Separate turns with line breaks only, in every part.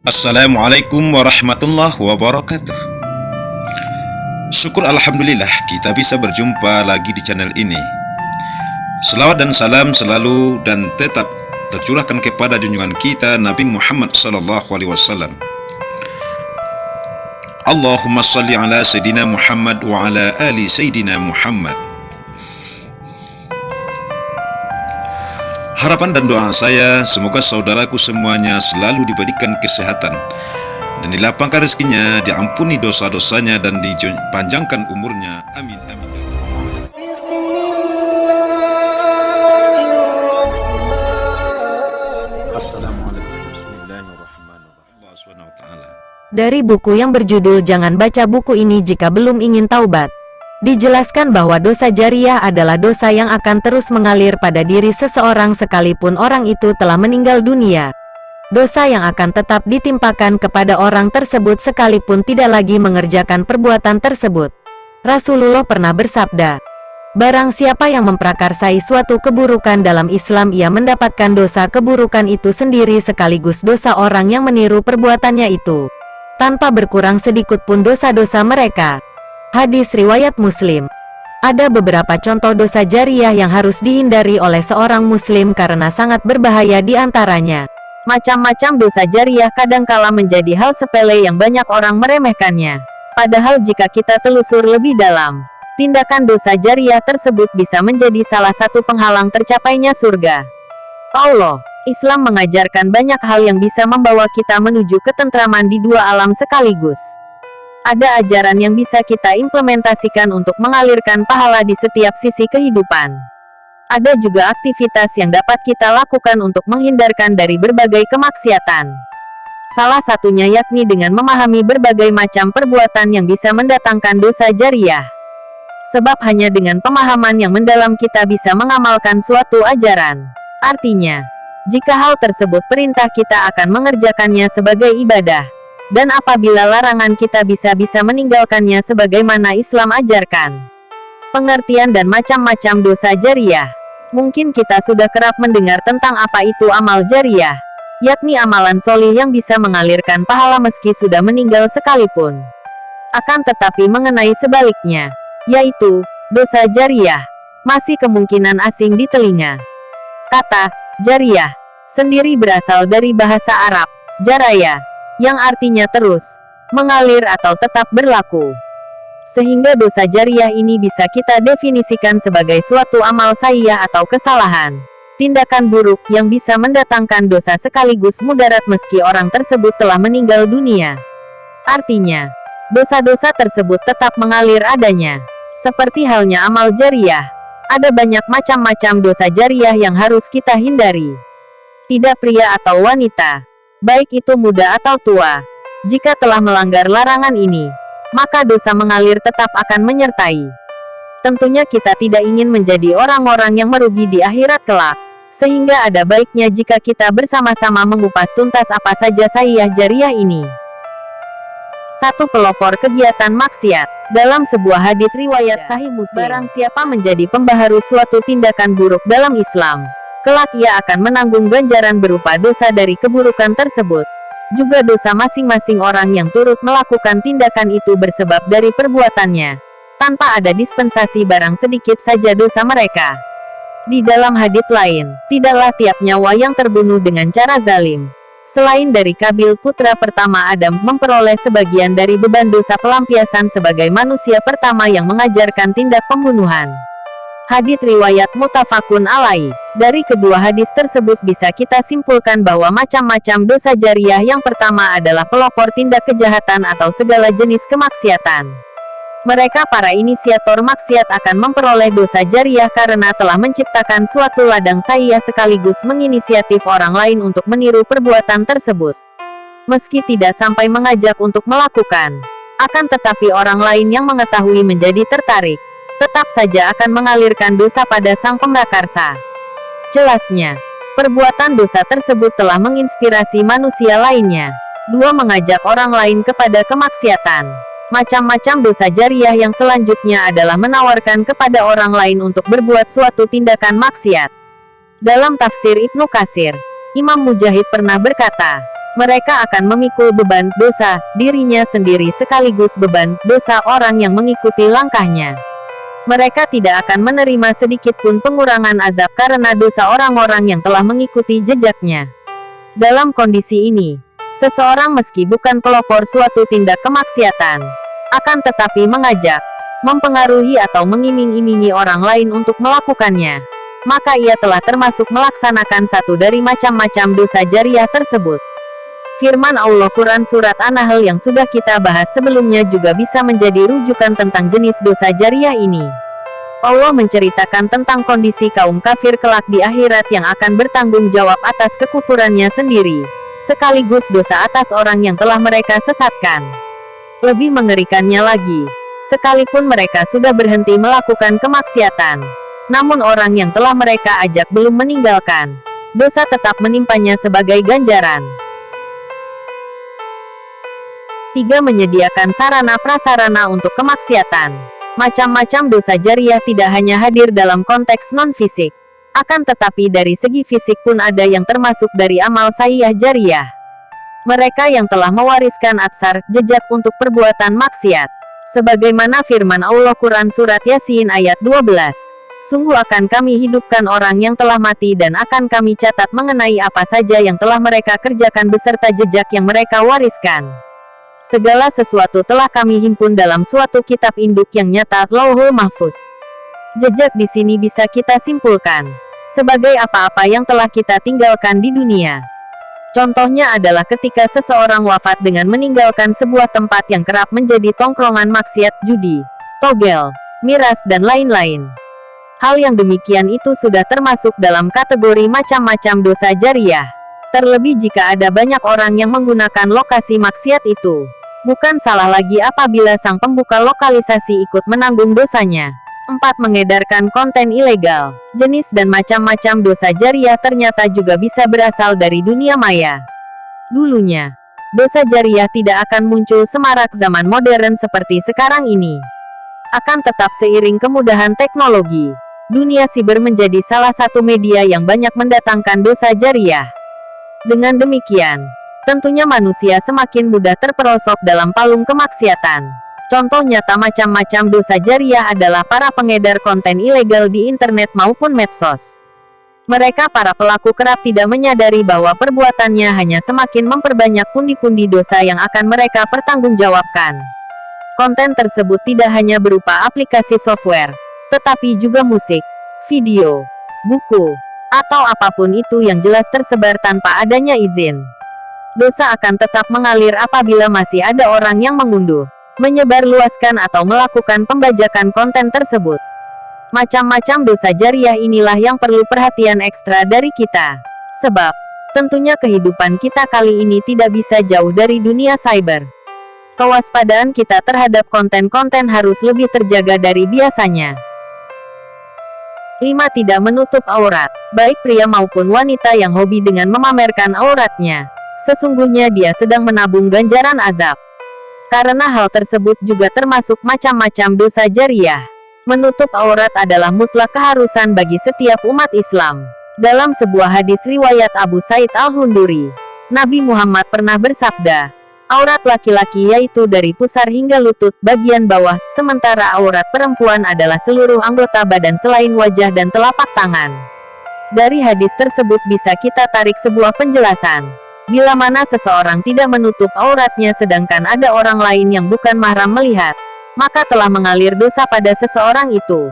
Assalamualaikum warahmatullahi wabarakatuh. Syukur Alhamdulillah kita bisa berjumpa lagi di channel ini. Selawat dan salam selalu dan tetap tercurahkan kepada junjungan kita Nabi Muhammad SAW. Allahumma salli ala Sayyidina Muhammad wa ala ali Sayyidina Muhammad. Harapan dan doa saya, semoga saudaraku semuanya selalu diberikan kesehatan dan dilapangkan rezekinya, diampuni dosa-dosanya dan dipanjangkan umurnya. Amin amin. Assalamualaikum bismillahirrahmanirrahim. Allah SWT.
Dari buku yang berjudul Jangan Baca Buku Ini Jika Belum Ingin Taubat, dijelaskan bahwa dosa jariah adalah dosa yang akan terus mengalir pada diri seseorang sekalipun orang itu telah meninggal dunia. Dosa yang akan tetap ditimpakan kepada orang tersebut sekalipun tidak lagi mengerjakan perbuatan tersebut. Rasulullah pernah bersabda, "Barang siapa yang memprakarsai suatu keburukan dalam Islam, ia mendapatkan dosa keburukan itu sendiri sekaligus dosa orang yang meniru perbuatannya itu, tanpa berkurang sedikit pun dosa-dosa mereka." Hadis riwayat Muslim. Ada beberapa contoh dosa jariah yang harus dihindari oleh seorang muslim karena sangat berbahaya di antaranya. Macam-macam dosa jariah kadangkala menjadi hal sepele yang banyak orang meremehkannya. Padahal jika kita telusur lebih dalam, tindakan dosa jariah tersebut bisa menjadi salah satu penghalang tercapainya surga Allah. Islam mengajarkan banyak hal yang bisa membawa kita menuju ketentraman di dua alam sekaligus. Ada ajaran yang bisa kita implementasikan untuk mengalirkan pahala di setiap sisi kehidupan. Ada juga aktivitas yang dapat kita lakukan untuk menghindarkan dari berbagai kemaksiatan. Salah satunya yakni dengan memahami berbagai macam perbuatan yang bisa mendatangkan dosa jariah. Sebab hanya dengan pemahaman yang mendalam kita bisa mengamalkan suatu ajaran. Artinya, jika hal tersebut perintah, kita akan mengerjakannya sebagai ibadah. Dan apabila larangan, kita bisa meninggalkannya sebagaimana Islam ajarkan. Pengertian dan macam-macam dosa jariah. Mungkin kita sudah kerap mendengar tentang apa itu amal jariah, yakni amalan solih yang bisa mengalirkan pahala meski sudah meninggal sekalipun. Akan tetapi mengenai sebaliknya, yaitu dosa jariah, masih kemungkinan asing di telinga. Kata jariah sendiri berasal dari bahasa Arab jaraya, yang artinya terus, mengalir atau tetap berlaku. Sehingga dosa jariah ini bisa kita definisikan sebagai suatu amal sayyi'ah atau kesalahan, tindakan buruk yang bisa mendatangkan dosa sekaligus mudarat meski orang tersebut telah meninggal dunia. Artinya, dosa-dosa tersebut tetap mengalir adanya. Seperti halnya amal jariah, ada banyak macam-macam dosa jariah yang harus kita hindari. Tidak pria atau wanita, baik itu muda atau tua, jika telah melanggar larangan ini, maka dosa mengalir tetap akan menyertai. Tentunya kita tidak ingin menjadi orang-orang yang merugi di akhirat kelak, sehingga ada baiknya jika kita bersama-sama mengupas tuntas apa saja sayyi'ah jariah ini. 1. Pelopor kegiatan maksiat. Dalam sebuah hadits riwayat Sahih Muslim, barang siapa menjadi pembaharu suatu tindakan buruk dalam Islam, kelak ia akan menanggung ganjaran berupa dosa dari keburukan tersebut. Juga dosa masing-masing orang yang turut melakukan tindakan itu bersebab dari perbuatannya, tanpa ada dispensasi barang sedikit saja dosa mereka. Di dalam hadits lain, tidaklah tiap nyawa yang terbunuh dengan cara zalim, selain dari Kabil putra pertama Adam, memperoleh sebagian dari beban dosa pelampiasan sebagai manusia pertama yang mengajarkan tindak pembunuhan. Hadits riwayat muttafaqun alaih. Dari kedua hadis tersebut bisa kita simpulkan bahwa macam-macam dosa jariah yang pertama adalah pelopor tindak kejahatan atau segala jenis kemaksiatan. Mereka para inisiator maksiat akan memperoleh dosa jariah karena telah menciptakan suatu ladang sayyi'ah sekaligus menginisiatif orang lain untuk meniru perbuatan tersebut. Meski tidak sampai mengajak untuk melakukan, akan tetapi orang lain yang mengetahui menjadi tertarik, tetap saja akan mengalirkan dosa pada sang pemrakarsa. Jelasnya, perbuatan dosa tersebut telah menginspirasi manusia lainnya. 2. Mengajak orang lain kepada kemaksiatan. Macam-macam dosa jariah yang selanjutnya adalah menawarkan kepada orang lain untuk berbuat suatu tindakan maksiat. Dalam tafsir Ibnu Katsir, Imam Mujahid pernah berkata, mereka akan memikul beban dosa dirinya sendiri sekaligus beban dosa orang yang mengikuti langkahnya. Mereka tidak akan menerima sedikit pun pengurangan azab karena dosa orang-orang yang telah mengikuti jejaknya. Dalam kondisi ini, seseorang meski bukan pelopor suatu tindak kemaksiatan, akan tetapi mengajak, mempengaruhi atau mengiming-imingi orang lain untuk melakukannya, maka ia telah termasuk melaksanakan satu dari macam-macam dosa jariah tersebut. Firman Allah Quran Surat An-Nahl yang sudah kita bahas sebelumnya juga bisa menjadi rujukan tentang jenis dosa jariah ini. Allah menceritakan tentang kondisi kaum kafir kelak di akhirat yang akan bertanggung jawab atas kekufurannya sendiri, sekaligus dosa atas orang yang telah mereka sesatkan. Lebih mengerikannya lagi, sekalipun mereka sudah berhenti melakukan kemaksiatan, namun orang yang telah mereka ajak belum meninggalkan, dosa tetap menimpanya sebagai ganjaran. 3. Menyediakan sarana-prasarana untuk kemaksiatan. Macam-macam dosa jariah tidak hanya hadir dalam konteks non-fisik, akan tetapi dari segi fisik pun ada yang termasuk dari amal sahih jariah. Mereka yang telah mewariskan atsar, jejak untuk perbuatan maksiat. Sebagaimana firman Allah Quran Surat Yasin ayat 12. Sungguh akan kami hidupkan orang yang telah mati dan akan kami catat mengenai apa saja yang telah mereka kerjakan beserta jejak yang mereka wariskan. Segala sesuatu telah kami himpun dalam suatu kitab induk yang nyata, Lauhul Mahfuz. Jejak di sini bisa kita simpulkan sebagai apa-apa yang telah kita tinggalkan di dunia. Contohnya adalah ketika seseorang wafat dengan meninggalkan sebuah tempat yang kerap menjadi tongkrongan maksiat, judi, togel, miras dan lain-lain. Hal yang demikian itu sudah termasuk dalam kategori macam-macam dosa jariah. Terlebih jika ada banyak orang yang menggunakan lokasi maksiat itu. Bukan salah lagi apabila sang pembuka lokalisasi ikut menanggung dosanya. 4. Mengedarkan konten ilegal. Jenis dan macam-macam dosa jariah ternyata juga bisa berasal dari dunia maya. Dulunya, dosa jariah tidak akan muncul semarak zaman modern seperti sekarang ini. Akan tetap seiring kemudahan teknologi, dunia siber menjadi salah satu media yang banyak mendatangkan dosa jariah. Dengan demikian, tentunya manusia semakin mudah terperosok dalam palung kemaksiatan. Contoh nyata macam-macam dosa jariah adalah para pengedar konten ilegal di internet maupun medsos. Mereka para pelaku kerap tidak menyadari bahwa perbuatannya hanya semakin memperbanyak pundi-pundi dosa yang akan mereka pertanggungjawabkan. Konten tersebut tidak hanya berupa aplikasi software, tetapi juga musik, video, buku, atau apapun itu yang jelas tersebar tanpa adanya izin. Dosa akan tetap mengalir apabila masih ada orang yang mengunduh, menyebarluaskan atau melakukan pembajakan konten tersebut. Macam-macam dosa jariah inilah yang perlu perhatian ekstra dari kita. Sebab, tentunya kehidupan kita kali ini tidak bisa jauh dari dunia cyber. Kewaspadaan kita terhadap konten-konten harus lebih terjaga dari biasanya. 5. Tidak menutup aurat. Baik pria maupun wanita yang hobi dengan memamerkan auratnya, sesungguhnya dia sedang menabung ganjaran azab. Karena hal tersebut juga termasuk macam-macam dosa jariah. Menutup aurat adalah mutlak keharusan bagi setiap umat Islam. Dalam sebuah hadis riwayat Abu Sa'id Al-Khudri, Nabi Muhammad pernah bersabda, aurat laki-laki yaitu dari pusar hingga lutut bagian bawah, sementara aurat perempuan adalah seluruh anggota badan selain wajah dan telapak tangan. Dari hadis tersebut bisa kita tarik sebuah penjelasan. Bila mana seseorang tidak menutup auratnya sedangkan ada orang lain yang bukan mahram melihat, maka telah mengalir dosa pada seseorang itu.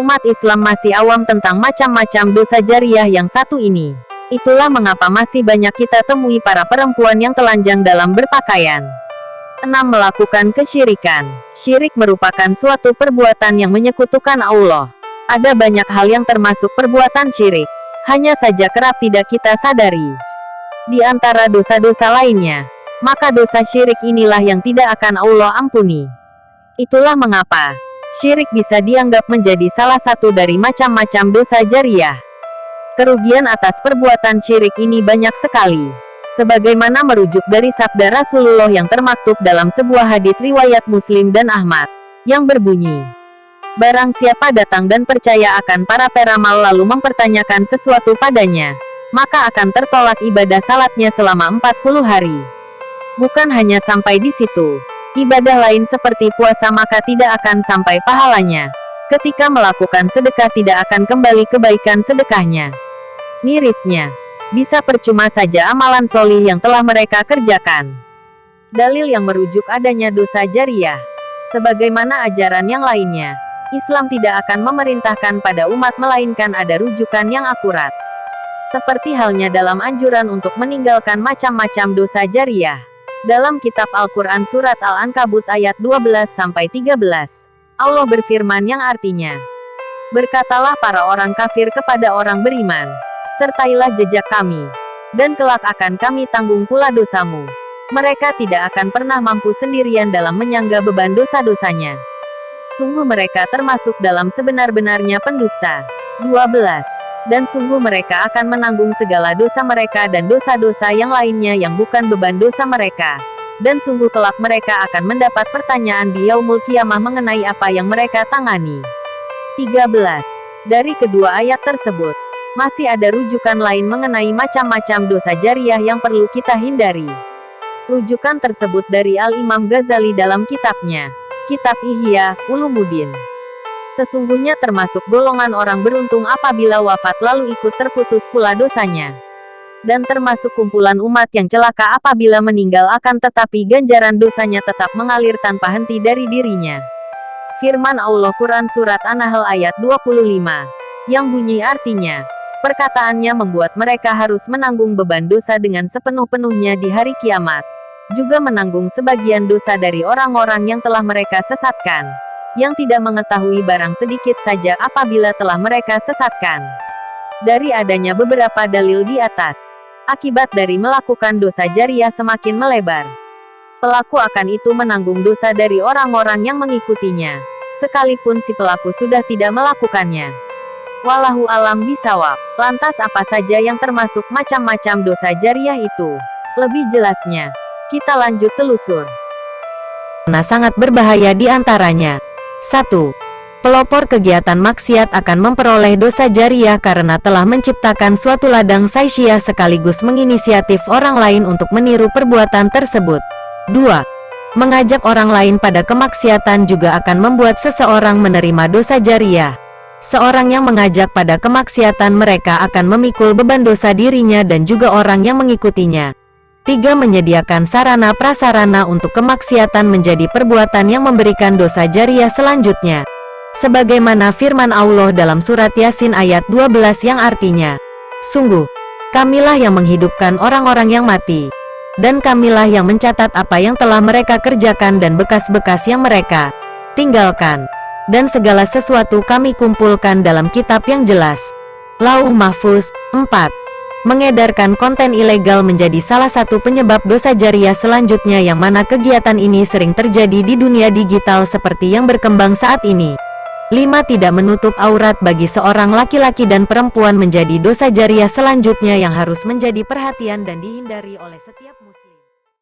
Umat Islam masih awam tentang macam-macam dosa jariah yang satu ini. Itulah mengapa masih banyak kita temui para perempuan yang telanjang dalam berpakaian. 6. Melakukan kesyirikan. Syirik merupakan suatu perbuatan yang menyekutukan Allah. Ada banyak hal yang termasuk perbuatan syirik, hanya saja kerap tidak kita sadari. Di antara dosa-dosa lainnya, maka dosa syirik inilah yang tidak akan Allah ampuni. Itulah mengapa syirik bisa dianggap menjadi salah satu dari macam-macam dosa jariah. Kerugian atas perbuatan syirik ini banyak sekali. Sebagaimana merujuk dari sabda Rasulullah yang termaktub dalam sebuah hadits riwayat Muslim dan Ahmad, yang berbunyi, barang siapa datang dan percaya akan para peramal lalu mempertanyakan sesuatu padanya, maka akan tertolak ibadah salatnya selama 40 hari. Bukan hanya sampai di situ, ibadah lain seperti puasa maka tidak akan sampai pahalanya. Ketika melakukan sedekah tidak akan kembali kebaikan sedekahnya. Mirisnya, bisa percuma saja amalan solih yang telah mereka kerjakan. Dalil yang merujuk adanya dosa jariyah. Sebagaimana ajaran yang lainnya, Islam tidak akan memerintahkan pada umat melainkan ada rujukan yang akurat. Seperti halnya dalam anjuran untuk meninggalkan macam-macam dosa jariyah. Dalam kitab Al-Quran Surat Al-Ankabut ayat 12-13, Allah berfirman yang artinya, "Berkatalah para orang kafir kepada orang beriman, sertailah jejak kami, dan kelak akan kami tanggung pula dosamu." Mereka tidak akan pernah mampu sendirian dalam menyangga beban dosa-dosanya. Sungguh mereka termasuk dalam sebenar-benarnya pendusta. 12. Dan sungguh mereka akan menanggung segala dosa mereka dan dosa-dosa yang lainnya yang bukan beban dosa mereka. Dan sungguh kelak mereka akan mendapat pertanyaan di Yaumul Qiyamah mengenai apa yang mereka tangani. 13. Dari kedua ayat tersebut, masih ada rujukan lain mengenai macam-macam dosa jariyah yang perlu kita hindari. Rujukan tersebut dari Al-Imam Ghazali dalam kitabnya, Kitab Ihya Ulumuddin. Sesungguhnya termasuk golongan orang beruntung apabila wafat lalu ikut terputus pula dosanya. Dan termasuk kumpulan umat yang celaka apabila meninggal akan tetapi ganjaran dosanya tetap mengalir tanpa henti dari dirinya. Firman Allah Quran Surat An-Nahl ayat 25, yang bunyi artinya, perkataannya membuat mereka harus menanggung beban dosa dengan sepenuh-penuhnya di hari kiamat. Juga menanggung sebagian dosa dari orang-orang yang telah mereka sesatkan, yang tidak mengetahui barang sedikit saja apabila telah mereka sesatkan. Dari adanya beberapa dalil di atas, akibat dari melakukan dosa jariyah semakin melebar. Pelaku akan itu menanggung dosa dari orang-orang yang mengikutinya, sekalipun si pelaku sudah tidak melakukannya. Wallahu alam bisawab. Lantas apa saja yang termasuk macam-macam dosa jariyah itu? Lebih jelasnya, kita lanjut telusur. Nah, sangat berbahaya di antaranya. 1. Pelopor kegiatan maksiat akan memperoleh dosa jariyah karena telah menciptakan suatu ladang saisyah sekaligus menginisiatif orang lain untuk meniru perbuatan tersebut. 2. Mengajak orang lain pada kemaksiatan juga akan membuat seseorang menerima dosa jariyah. Seorang yang mengajak pada kemaksiatan mereka akan memikul beban dosa dirinya dan juga orang yang mengikutinya. 3. Menyediakan sarana prasarana untuk kemaksiatan menjadi perbuatan yang memberikan dosa jariyah selanjutnya. Sebagaimana firman Allah dalam surat Yasin ayat 12 yang artinya, "Sungguh, kamilah yang menghidupkan orang-orang yang mati, dan kamilah yang mencatat apa yang telah mereka kerjakan dan bekas-bekas yang mereka tinggalkan. Dan segala sesuatu kami kumpulkan dalam kitab yang jelas." Lauh Mahfuz. 4. Mengedarkan konten ilegal menjadi salah satu penyebab dosa jariyah selanjutnya yang mana kegiatan ini sering terjadi di dunia digital seperti yang berkembang saat ini. 5. Tidak menutup aurat bagi seorang laki-laki dan perempuan menjadi dosa jariyah selanjutnya yang harus menjadi perhatian dan dihindari oleh setiap